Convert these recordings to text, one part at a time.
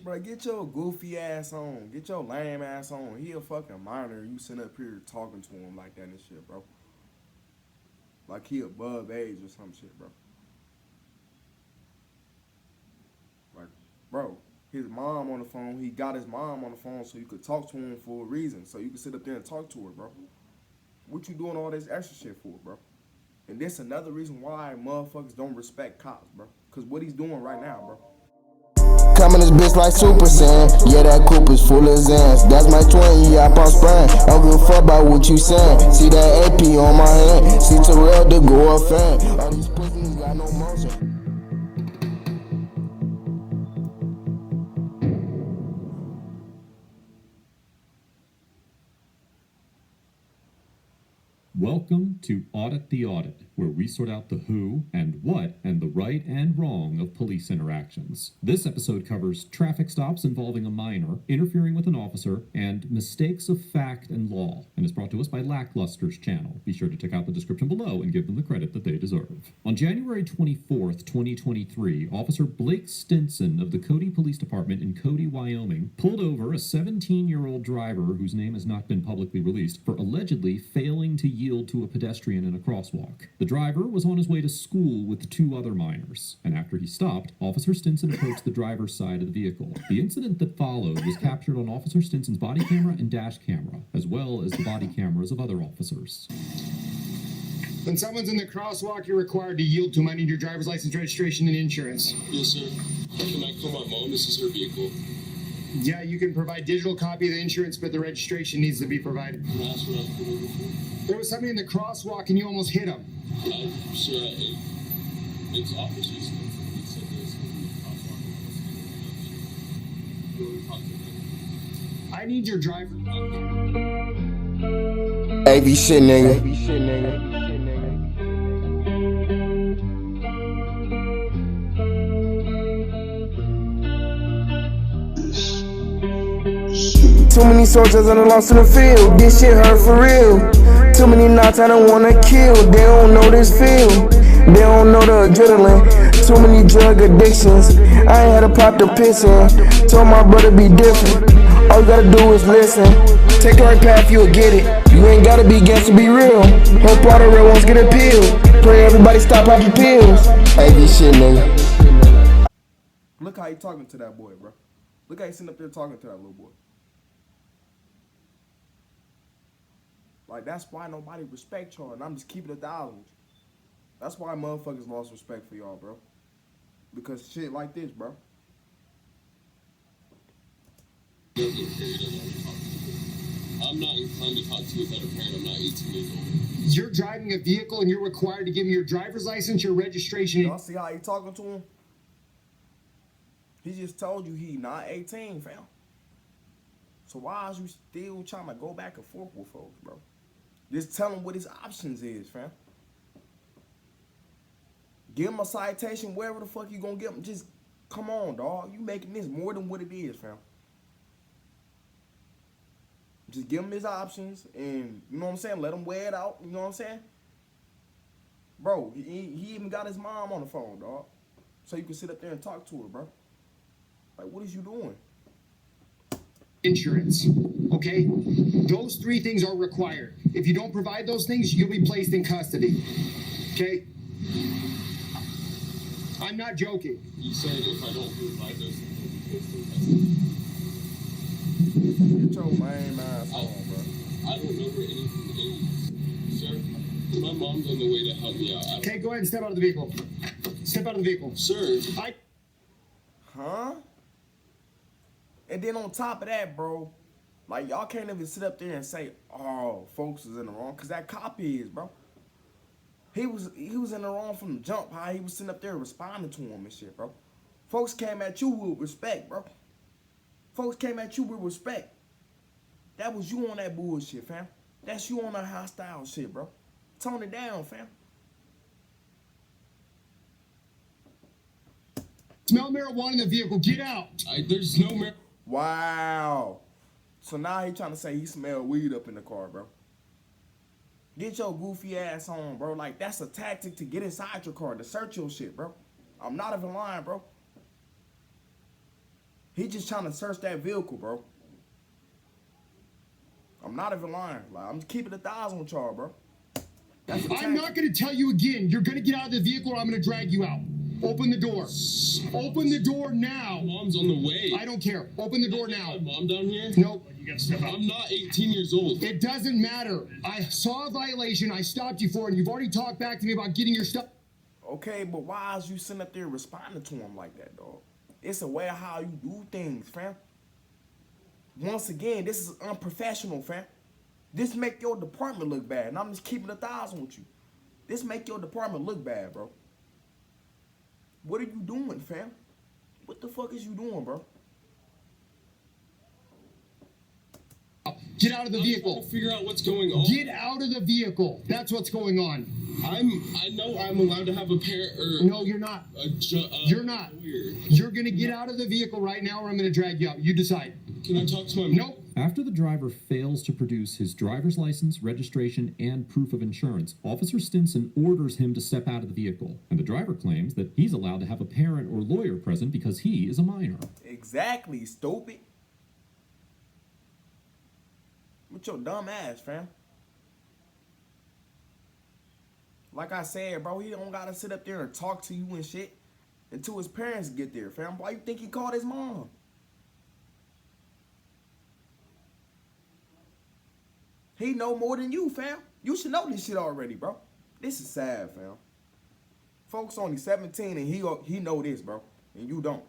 Bro, get your goofy ass on. Get your lame ass on. He a fucking minor. You sitting up here talking to him like that and shit, bro. Like he above age or some shit, bro. Like, bro, his mom on the phone. He got his mom on the phone so you could talk to him for a reason. So you could sit up there and talk to her, bro. What you doing all this extra shit for, bro? And this another reason why motherfuckers don't respect cops, bro. Cause what he's doing right now, bro. Coming this bitch like Super Saiyan. Yeah, that coupe is full of Zans. That's my twin, yeah, I pop spraying. I don't give a fuck about what you saying. See that AP on my hand. See Terrell the go up fan. All these pussies got no motion. Welcome to Audit the Audit, where we sort out the who and what and the right and wrong of police interactions. This episode covers traffic stops involving a minor, interfering with an officer, and mistakes of fact and law, and is brought to us by Lackluster's channel. Be sure to check out the description below and give them the credit that they deserve. On January 24th, 2023, Officer Blake Stinson of the Cody Police Department in Cody, Wyoming, pulled over a 17-year-old driver whose name has not been publicly released for allegedly failing to yield to a pedestrian in a crosswalk. The driver was on his way to school with two other minors, and after he stopped, Officer Stinson approached the driver's side of the vehicle. The incident that followed was captured on Officer Stinson's body camera and dash camera, as well as the body cameras of other officers. When someone's in the crosswalk, you're required to yield to them. I need your driver's license, registration, and insurance. Yes, sir. Can I call my mom? This is her vehicle. Yeah, you can provide digital copy of the insurance, but the registration needs to be provided. Can I ask what I put over for? There was somebody in the crosswalk and you almost hit him. Sir, it's officers. He said there's going to be a crosswalk. I need your driver. AV shit, nigga. Too many soldiers and lost in the field. This shit hurt for real. Too many knots I don't wanna kill. They don't know this feel. They don't know the adrenaline. Too many drug addictions. I ain't had to pop the piss in. Told my brother be different. All you gotta do is listen. Take the right path, you'll get it. You ain't gotta be gangsta, be real. Hope all the real ones get a pill. Pray everybody stop popping pills. AV shit, nigga. Look how he talking to that boy, bro. Look how he sitting up there talking to that little boy. Like, that's why nobody respect y'all, and I'm just keeping it 1,000. That's why motherfuckers lost respect for y'all, bro. Because shit like this, bro. I'm not inclined to talk to you as a parent. I'm not 18 years old. You're driving a vehicle and you're required to give me your driver's license, your registration. Y'all see how he talking to him? He just told you he not 18, fam. So why is you still trying to go back and forth with folks, bro? Just tell him what his options is, fam. Give him a citation wherever the fuck you gonna get him. Just come on, dog. You making this more than what it is, fam. Just give him his options and, you know what I'm saying, let him wear it out, you know what I'm saying? Bro, he even got his mom on the phone, dog. So you can sit up there and talk to her, bro. Like, what is you doing? Insurance, okay? Those three things are required. If you don't provide those things, you'll be placed in custody, okay? I'm not joking. You said if I don't provide those things, Get your lame ass on, bro. I don't know where anything is. Sir, my mom's on the way to help me out. Okay, go ahead and step out of the vehicle. Step out of the vehicle. Sir. Huh? And then on top of that, bro, like, y'all can't even sit up there and say, oh, folks is in the wrong, because that cop is, bro. He was in the wrong from the jump, how he was sitting up there responding to him and shit, bro. Folks came at you with respect, bro. Folks came at you with respect. That was you on that bullshit, fam. That's you on that hostile shit, bro. Tone it down, fam. Smell marijuana in the vehicle. Get out. There's no marijuana. Wow. So now he trying to say he smelled weed up in the car, bro. Get your goofy ass on, bro. Like, that's a tactic to get inside your car, to search your shit, bro. I'm not even lying, bro. He just trying to search that vehicle, bro. I'm not even lying. Like, I'm just keeping 1,000 with y'all, bro. That's the I'm not going to tell you again. You're going to get out of the vehicle or I'm going to drag you out. Open the door. Open the door now. Mom's on the way. I don't care. Open the door now. My mom down here? Nope. I'm not 18 years old. It doesn't matter. I saw a violation. I stopped you for it, and you've already talked back to me about getting your stuff. Okay, but why is you sitting up there responding to him like that, dog? It's a way of how you do things, fam. Once again, this is unprofessional, fam. This make your department look bad, and I'm just keeping 1,000 with you. This make your department look bad, bro. What are you doing, fam? What the fuck is you doing, bro? Get out of the I'm vehicle. trying to figure out what's going on. Get out of the vehicle. That's what's going on. I know I'm allowed to have a parent or No, you're not. You're not. lawyer. You're going to get out of the vehicle right now or I'm going to drag you out. You decide. Can I talk to my Nope. After the driver fails to produce his driver's license, registration, and proof of insurance, Officer Stinson orders him to step out of the vehicle, and the driver claims that he's allowed to have a parent or lawyer present because he is a minor. Exactly, stupid. With your dumb ass, fam. Like I said, bro, he don't gotta sit up there and talk to you and shit until his parents get there, fam. Why you think he called his mom? He know more than you, fam. You should know this shit already, bro. This is sad, fam. Folks only 17 and he know this, bro, and you don't.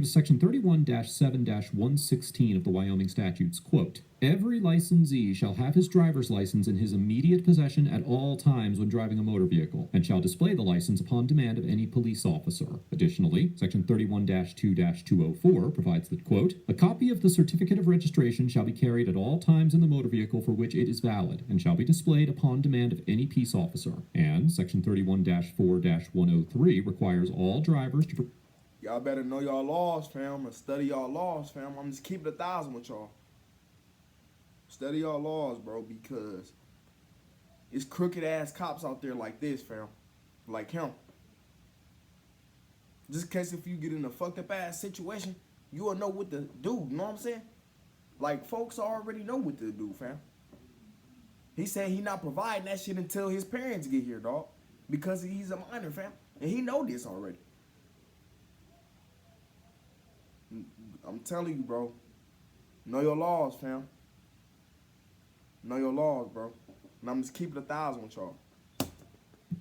Section 31-7-116 of the Wyoming statutes, quote, "Every licensee shall have his driver's license in his immediate possession at all times when driving a motor vehicle, and shall display the license upon demand of any police officer." Additionally, Section 31-2-204 provides that, quote, "A copy of the certificate of registration shall be carried at all times in the motor vehicle for which it is valid, and shall be displayed upon demand of any peace officer." And Section 31-4-103 requires all drivers to... Y'all better know y'all laws, fam, and study y'all laws, fam. I'm just keeping 1,000 with y'all. Study y'all laws, bro, because it's crooked ass cops out there like this, fam. Like him. Just in case if you get in a fucked up ass situation, you will know what to do, you know what I'm saying? Like, folks already know what to do, fam. He said he not providing that shit until his parents get here, dog. Because he's a minor, fam. And he know this already. I'm telling you, bro. Know your laws, fam. Know your laws, bro. And I'm just keeping 1,000 with y'all.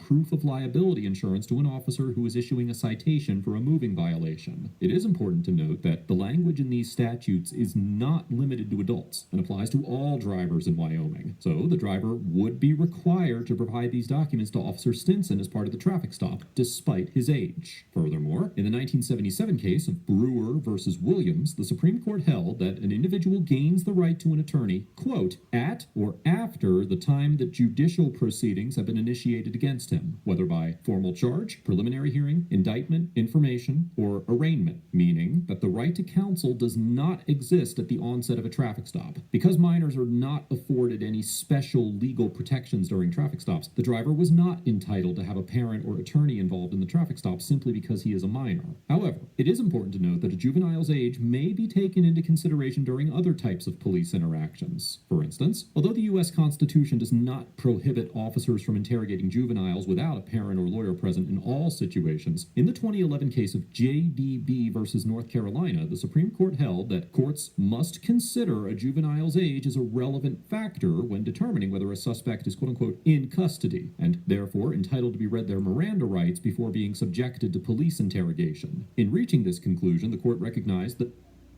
proof of liability insurance to an officer who is issuing a citation for a moving violation. It is important to note that the language in these statutes is not limited to adults and applies to all drivers in Wyoming. So the driver would be required to provide these documents to Officer Stinson as part of the traffic stop, despite his age. Furthermore, in the 1977 case of Brewer versus Williams, the Supreme Court held that an individual gains the right to an attorney, quote, at or after the time that judicial proceedings have been initiated against him, whether by formal charge, preliminary hearing, indictment, information, or arraignment, meaning that the right to counsel does not exist at the onset of a traffic stop. Because minors are not afforded any special legal protections during traffic stops, the driver was not entitled to have a parent or attorney involved in the traffic stop simply because he is a minor. However, it is important to note that a juvenile's age may be taken into consideration during other types of police interactions. For instance, although the U.S. Constitution does not prohibit officers from interrogating juveniles without a parent or lawyer present in all situations, in the 2011 case of J.D.B. versus North Carolina, the Supreme Court held that courts must consider a juvenile's age as a relevant factor when determining whether a suspect is quote-unquote in custody, and therefore entitled to be read their Miranda rights before being subjected to police interrogation. In reaching this conclusion, the court recognized that...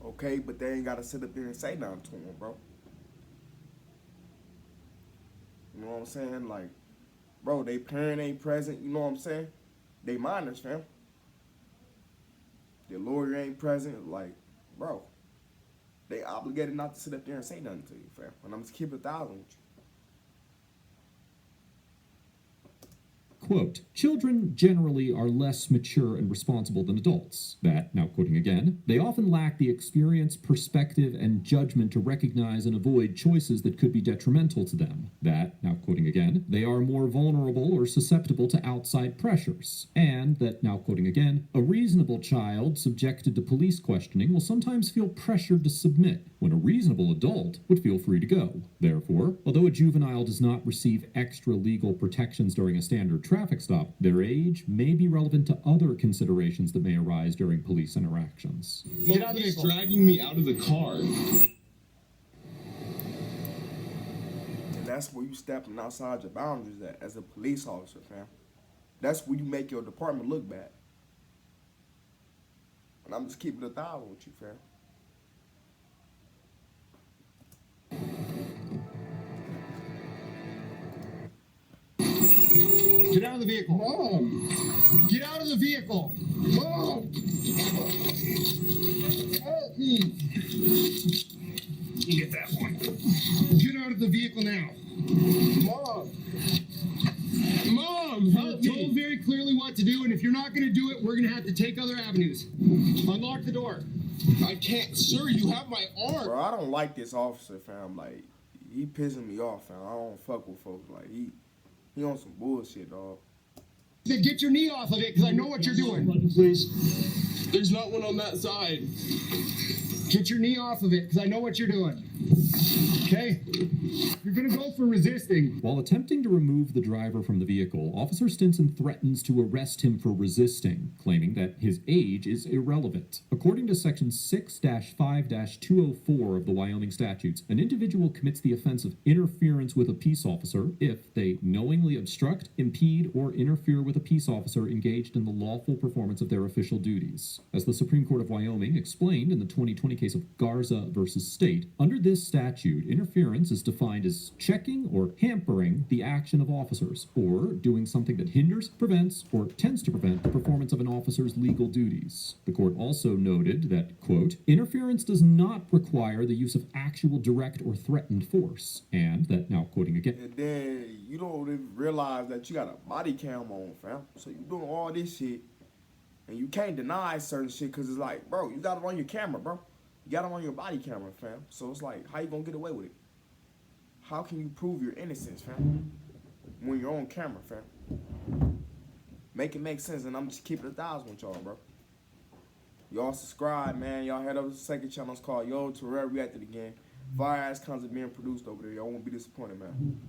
Okay, but they ain't gotta sit up there and say nothing to him, bro. You know what I'm saying? Like, bro, they parent ain't present, you know what I'm saying? They minors, fam. Their lawyer ain't present, like, bro. They obligated not to sit up there and say nothing to you, fam. And I'm just keeping 1,000 with you. quote, children generally are less mature and responsible than adults. That, now quoting again, they often lack the experience, perspective, and judgment to recognize and avoid choices that could be detrimental to them. That, now quoting again, they are more vulnerable or susceptible to outside pressures. And that, now quoting again, a reasonable child subjected to police questioning will sometimes feel pressured to submit when a reasonable adult would feel free to go. Therefore, although a juvenile does not receive extra legal protections during a standard traffic stop, their age may be relevant to other considerations that may arise during police interactions. Get out of He's dragging me out of the car. And that's where you stepping outside your boundaries at as a police officer, fam. That's where you make your department look bad. And I'm just keeping it 1,000 with you, fam. Get out of the vehicle. Mom! Get out of the vehicle! Mom! Help me! You get that one. Get out of the vehicle now. Mom! Mom, help me! Told very clearly what to do, and if you're not going to do it, we're going to have to take other avenues. Unlock the door. I can't, sir. You have my arm. Bro, I don't like this officer, fam. Like, he pissing me off, fam. I don't fuck with folks. Like, he on some bullshit, dog. Then get your knee off of it, because I know what you're doing. Please. There's not one on that side. Get your knee off of it, because I know what you're doing. Okay? You're going to go for resisting. While attempting to remove the driver from the vehicle, Officer Stinson threatens to arrest him for resisting, claiming that his age is irrelevant. According to Section 6-5-204 of the Wyoming statutes, an individual commits the offense of interference with a peace officer if they knowingly obstruct, impede, or interfere with a peace officer engaged in the lawful performance of their official duties. As the Supreme Court of Wyoming explained in the 2020 case of Garza versus State, under this statute, interference is defined as checking or hampering the action of officers, or doing something that hinders, prevents, or tends to prevent the performance of an officer's legal duties. The court also noted that, quote, interference does not require the use of actual direct or threatened force, and that, now quoting again, And then you don't even realize that you got a body cam on, fam. So you doing all this shit, and you can't deny certain shit because it's like, bro, you got it on your camera, bro. You got it on your body camera, fam. So it's like, how you gonna get away with it? How can you prove your innocence, fam? When you're on camera, fam. Make it make sense, and I'm just keeping it 1,000 with y'all, bro. Y'all subscribe, man. Y'all head over to the second channel. It's called nWTerrell Reacted Again. Fire ass content being produced over there. Y'all won't be disappointed, man.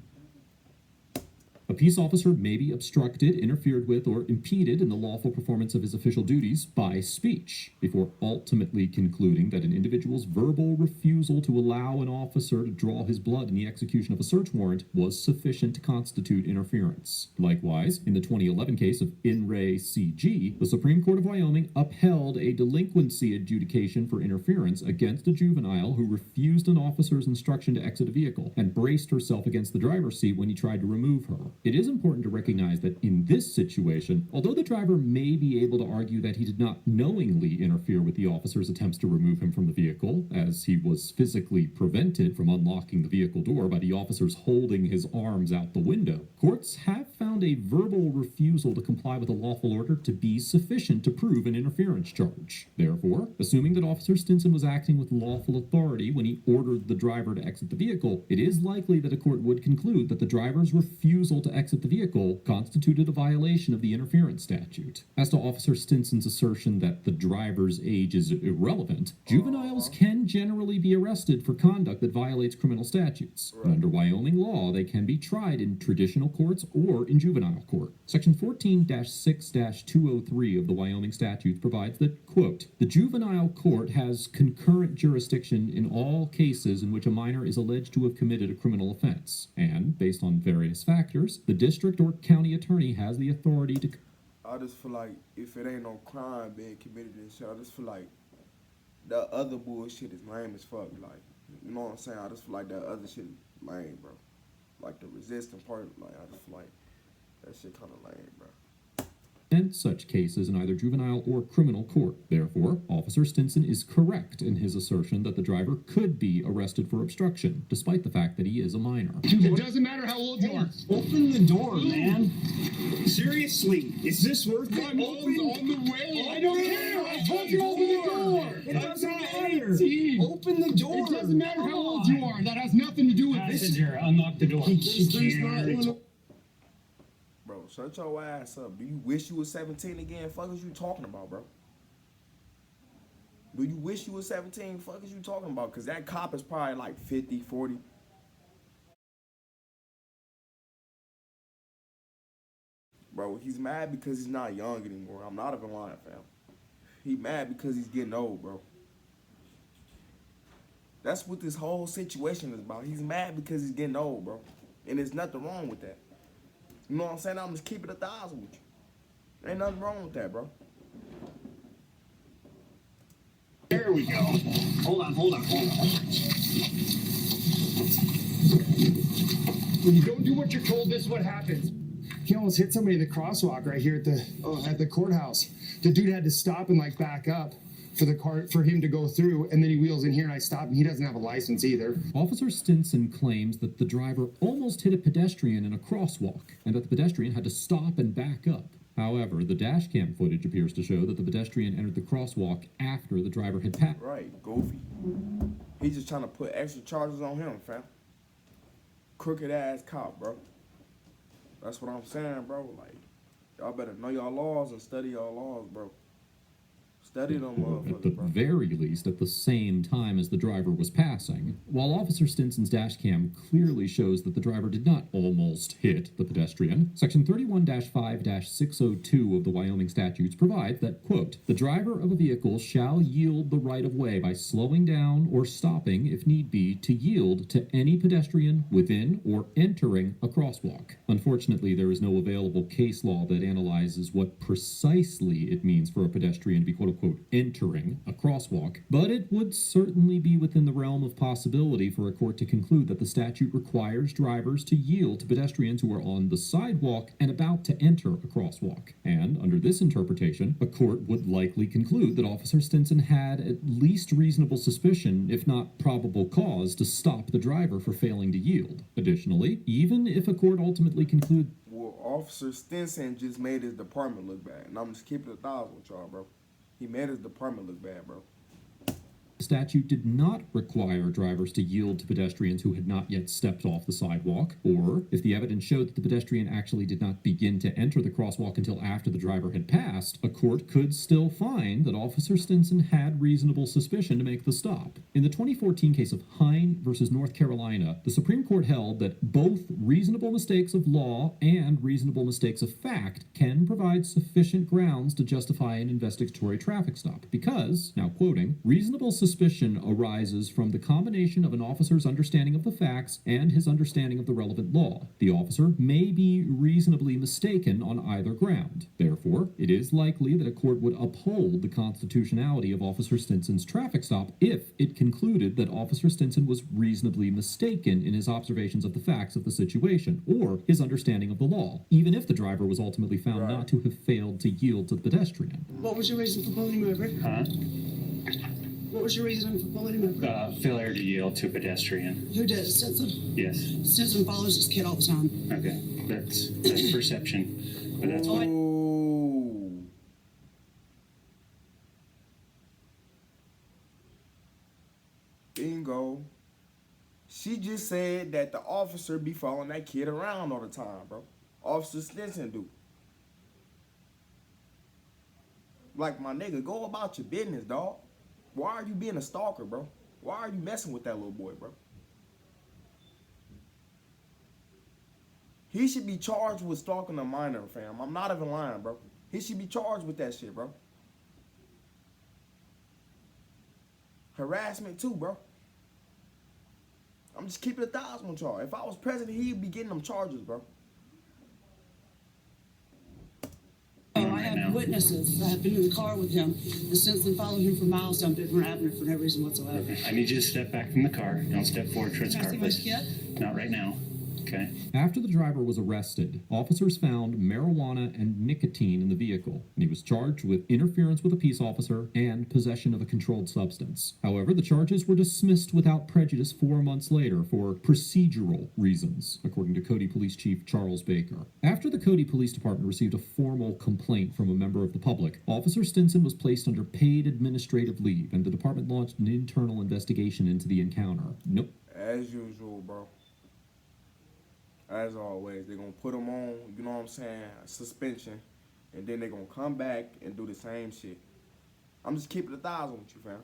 a peace officer may be obstructed, interfered with, or impeded in the lawful performance of his official duties by speech, before ultimately concluding that an individual's verbal refusal to allow an officer to draw his blood in the execution of a search warrant was sufficient to constitute interference. Likewise, in the 2011 case of In Re CG, the Supreme Court of Wyoming upheld a delinquency adjudication for interference against a juvenile who refused an officer's instruction to exit a vehicle and braced herself against the driver's seat when he tried to remove her. It is important to recognize that in this situation, although the driver may be able to argue that he did not knowingly interfere with the officer's attempts to remove him from the vehicle, as he was physically prevented from unlocking the vehicle door by the officers holding his arms out the window, courts have found a verbal refusal to comply with a lawful order to be sufficient to prove an interference charge. Therefore, assuming that Officer Stinson was acting with lawful authority when he ordered the driver to exit the vehicle, it is likely that a court would conclude that the driver's refusal to exit the vehicle constituted a violation of the interference statute. As to Officer Stinson's assertion that the driver's age is irrelevant, juveniles can generally be arrested for conduct that violates criminal statutes. And under Wyoming law, they can be tried in traditional courts or in juvenile court. Section 14-6-203 of the Wyoming statutes provides that, quote, the juvenile court has concurrent jurisdiction in all cases in which a minor is alleged to have committed a criminal offense, and, based on various factors, the district or county attorney has the authority to... I just feel like if it ain't no crime being committed and shit, I just feel like the other bullshit is lame as fuck. Like, you know what I'm saying? I just feel like that other shit is lame, bro. Like the resisting part, like I just feel like that shit kind of lame, bro. and such cases in either juvenile or criminal court. Therefore, Officer Stinson is correct in his assertion that the driver could be arrested for obstruction, despite the fact that he is a minor. It doesn't matter how old you are. Open the door, man. Seriously, is this worth it? I'm on the way. I don't care. I told you open the door. It doesn't matter. Open the door. It doesn't matter how old you are. That has nothing to do with this. Passenger, unlock the door. Bro, shut your ass up. Do you wish you was 17 again? Fuck is you talking about, bro? Do you wish you was 17? Fuck is you talking about? Because that cop is probably like 50, 40. Bro, he's mad because he's not young anymore. I'm not even lying, fam. He mad because he's getting old, bro. That's what this whole situation is about. He's mad because he's getting old, bro. And there's nothing wrong with that. You know what I'm saying? I'm just keeping 1,000 with you. Ain't nothing wrong with that, bro. There we go. Hold on. When you don't do what you're told, this is what happens. He almost hit somebody in the crosswalk right here at the courthouse. The dude had to stop and like back up for him to go through, and then he wheels in here and I stop, and he doesn't have a license either. Officer Stinson claims that the driver almost hit a pedestrian in a crosswalk, and that the pedestrian had to stop and back up. However, the dash cam footage appears to show that the pedestrian entered the crosswalk after the driver had passed. Right, goofy. He's just trying to put extra charges on him, fam. Crooked ass cop, bro. That's what I'm saying, bro. Like, y'all better know y'all laws and study y'all laws, bro. Study them motherfuckers, At the bro. very least, at the same time as the driver was passing. While Officer Stinson's dash cam clearly shows that the driver did not almost hit the pedestrian, Section 31-5-602 of the Wyoming statutes provides that, quote, the driver of a vehicle shall yield the right of way by slowing down or stopping, if need be, to yield to any pedestrian within or entering a crosswalk. Unfortunately, there is no available case law that analyzes what precisely it means for a pedestrian to be, quote, unquote, entering a crosswalk, but it would certainly be within the realm of possibility for a court to conclude that the statute requires drivers to yield to pedestrians who are on the sidewalk and about to enter a crosswalk. And under this interpretation, a court would likely conclude that Officer Stinson had at least reasonable suspicion, if not probable cause, to stop the driver for failing to yield. Additionally, even if a court ultimately concludes Well, Officer Stinson just made his department look bad. And I'm just keeping 1,000 with y'all, bro. He made his department look bad, bro. the statute did not require drivers to yield to pedestrians who had not yet stepped off the sidewalk, or if the evidence showed that the pedestrian actually did not begin to enter the crosswalk until after the driver had passed, a court could still find that Officer Stinson had reasonable suspicion to make the stop. In the 2014 case of Hine versus North Carolina, the Supreme Court held that both reasonable mistakes of law and reasonable mistakes of fact can provide sufficient grounds to justify an investigatory traffic stop because, now quoting, reasonable suspicion arises from the combination of an officer's understanding of the facts and his understanding of the relevant law. The officer may be reasonably mistaken on either ground. Therefore, it is likely that a court would uphold the constitutionality of Officer Stinson's traffic stop if it concluded that Officer Stinson was reasonably mistaken in his observations of the facts of the situation or his understanding of the law, even if the driver was ultimately found not to have failed to yield to the pedestrian. What was your reason for pulling him over? Huh? What was your reason for pulling him over? Failure to yield to a pedestrian. Who did? Stinson? Yes. Stinson follows this kid all the time. Okay. That's perception. But that's what. Ooh. Bingo. She just said that the officer be following that kid around all the time, bro. Officer Stinson do. Like, my nigga, go about your business, dog. Why are you being a stalker, bro? Why are you messing with that little boy, bro? He should be charged with stalking a minor, fam. I'm not even lying, bro. He should be charged with that shit, bro. Harassment too, bro. I'm just keeping 1,000 with y'all. If I was president, he'd be getting them charges, bro. Oh, I have witnesses that have been in the car with him, and Stinson followed him for miles down Bidwell Avenue for no reason whatsoever. Okay. I need you to step back from the car. Don't step forward towards the Can I car, see my please. kid? Not right now. Okay. After the driver was arrested, officers found marijuana and nicotine in the vehicle, and he was charged with interference with a peace officer and possession of a controlled substance. However, the charges were dismissed without prejudice 4 months later for procedural reasons, according to Cody Police Chief Charles Baker. After the Cody Police Department received a formal complaint from a member of the public, Officer Stinson was placed under paid administrative leave, and the department launched an internal investigation into the encounter. Nope. As usual, bro. As always, they're going to put them on, you know what I'm saying, suspension, and then they're going to come back and do the same shit. I'm just keeping the thighs on with you, fam.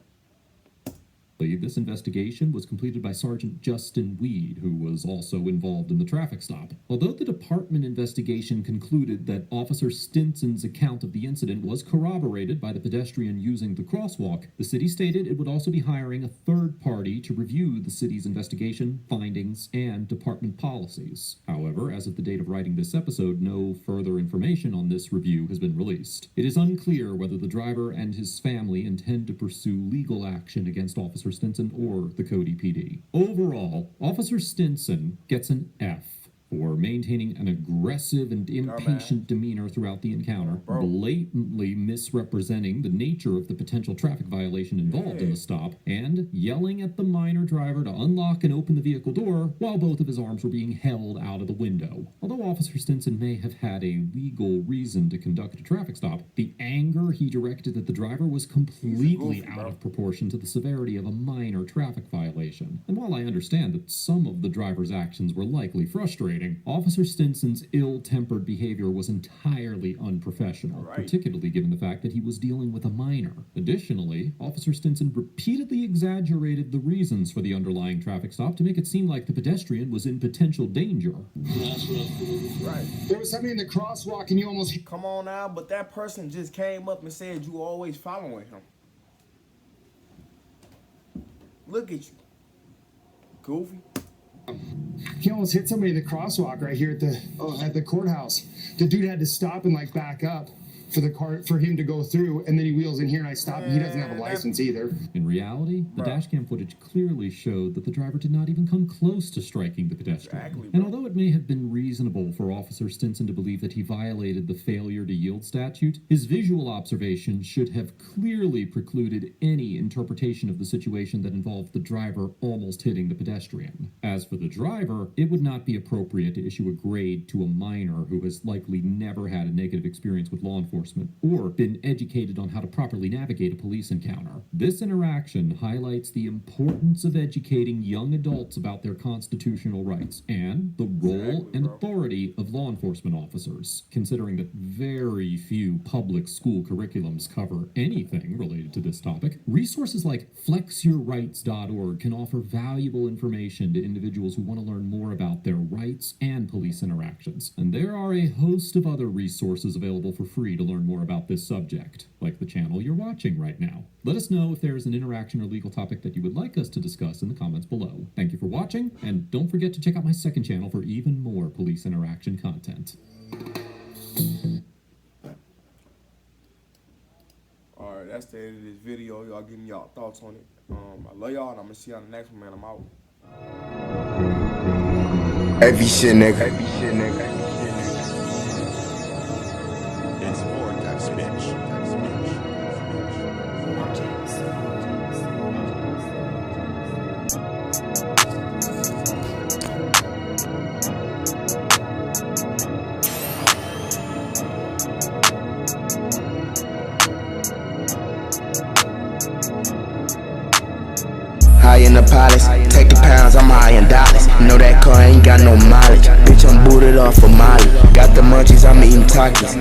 This investigation was completed by Sergeant Justin Weed, who was also involved in the traffic stop. Although the department investigation concluded that Officer Stinson's account of the incident was corroborated by the pedestrian using the crosswalk, the city stated it would also be hiring a third party to review the city's investigation, findings, and department policies. However, as of the date of writing this episode, no further information on this review has been released. It is unclear whether the driver and his family intend to pursue legal action against Officer Stinson or the Cody PD. Overall, Officer Stinson gets an F for maintaining an aggressive and impatient demeanor throughout the encounter, blatantly misrepresenting the nature of the potential traffic violation involved in the stop, and yelling at the minor driver to unlock and open the vehicle door while both of his arms were being held out of the window. Although Officer Stinson may have had a legal reason to conduct a traffic stop, the anger he directed at the driver was completely out of proportion to the severity of a minor traffic violation. And while I understand that some of the driver's actions were likely frustrating, Officer Stinson's ill-tempered behavior was entirely unprofessional, particularly given the fact that he was dealing with a minor. Additionally, Officer Stinson repeatedly exaggerated the reasons for the underlying traffic stop to make it seem like the pedestrian was in potential danger. Right. There was somebody in the crosswalk and you almost... Come on now, but that person just came up and said you were always following him. Look at you. Goofy. He almost hit somebody in the crosswalk right here at the courthouse. The dude had to stop and like back up for him to go through, and then he wheels in here and I stop and he doesn't have a license either. In reality, the dashcam footage clearly showed that the driver did not even come close to striking the pedestrian. And although it may have been reasonable for Officer Stinson to believe that he violated the failure to yield statute, his visual observation should have clearly precluded any interpretation of the situation that involved the driver almost hitting the pedestrian. As for the driver, it would not be appropriate to issue a grade to a minor who has likely never had a negative experience with law enforcement or been educated on how to properly navigate a police encounter. This interaction highlights the importance of educating young adults about their constitutional rights and the role and authority of law enforcement officers. Considering that very few public school curriculums cover anything related to this topic, resources like flexyourrights.org can offer valuable information to individuals who want to learn more about their rights and police interactions. And there are a host of other resources available for free to learn more about this subject, like the channel you're watching right now. Let us know if there is an interaction or legal topic that you would like us to discuss in the comments below. Thank you for watching, and don't forget to check out my second channel for even more police interaction content. Alright, that's the end of this video. Y'all give me y'all thoughts on it. I love y'all, and I'm gonna see y'all in the next one, man. I'm out. Heavy shit, nigga. It's Vortex, bitch. High in the palace, take the pounds, I'm high in dollars. Know that car ain't got no mileage. Bitch, I'm booted off for Molly. Got the munchies, I'm eating Takis.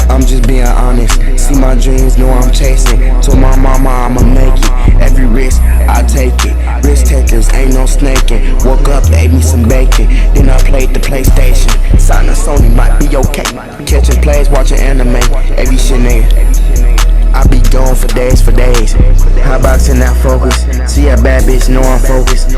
I'm just being honest. See my dreams, know I'm chasing. Told my mama I'ma make it. Every risk, I take it. Risk takers, ain't no snaking. Woke up, ate me some bacon. Then I played the PlayStation. Sign a Sony, might be okay. Catching plays, watching anime. Every shit, nigga. I be gone for days. Hot boxing that focus. See a bad bitch, know I'm focused.